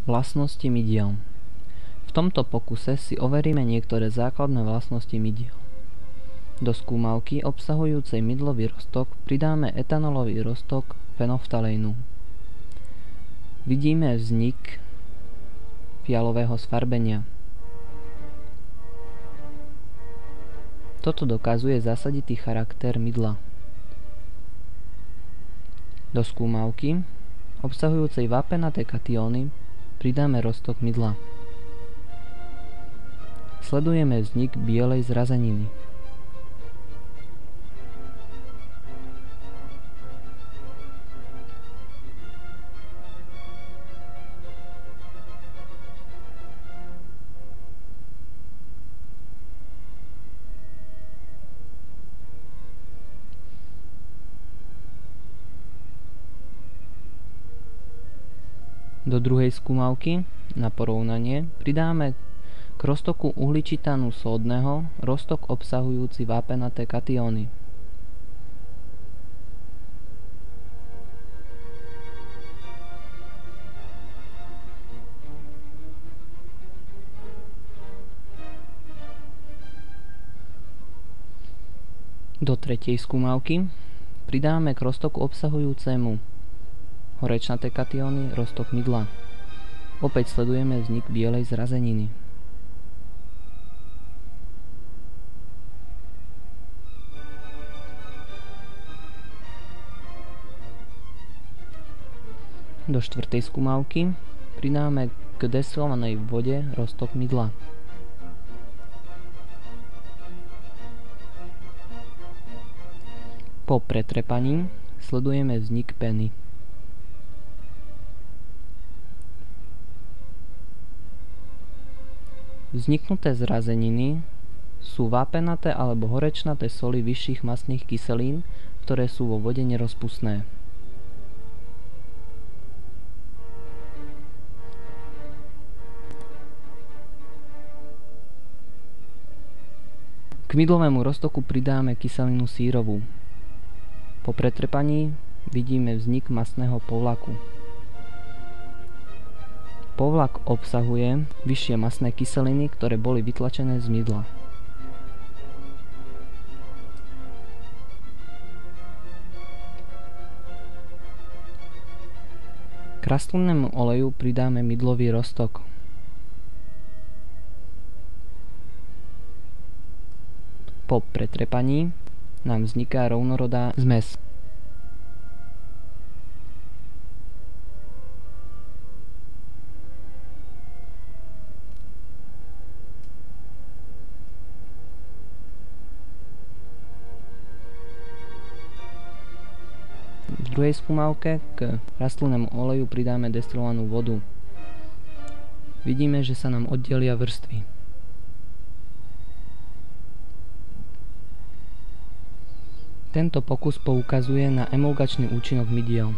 Vlastnosti mydiel. V tomto pokuse si overíme niektoré základné vlastnosti mydiel. Do skúmavky obsahujúcej mydlový roztok pridáme etanolový roztok fenoftalénu. Vidíme vznik fialového sfarbenia. Toto dokazuje zásaditý charakter mydla. Do skúmavky obsahujúcej vápenaté katióny pridáme roztok mydla. Sledujeme vznik bielej zrazeniny. Do druhej skúmavky na porovnanie pridáme k roztoku uhličitánu sódneho roztok obsahujúci vápenaté katióny. Do tretej skúmavky pridáme k roztoku obsahujúcemu horečnaté katióny roztok mydla. Opäť sledujeme vznik bielej zrazeniny. Do štvrtej skúmavky pridáme k destilovanej vode roztok mydla. Po pretrepaní sledujeme vznik peny. Vzniknuté zrazeniny sú vápenaté alebo horečnaté soly vyšších mastných kyselín, ktoré sú vo vode nerozpustné. K mydlovému roztoku pridáme kyselinu sírovú. Po pretrepaní vidíme vznik mastného povlaku. Povlak obsahuje vyššie mastné kyseliny, ktoré boli vytlačené z mydla. K rastlinnému oleju pridáme mydlový roztok. Po pretrepaní nám vzniká rovnorodá zmes. V druhej skúmavke k rastlinnému oleju pridáme destilovanú vodu. Vidíme, že sa nám oddelia vrstvy. Tento pokus poukazuje na emulgačný účinok mydiel.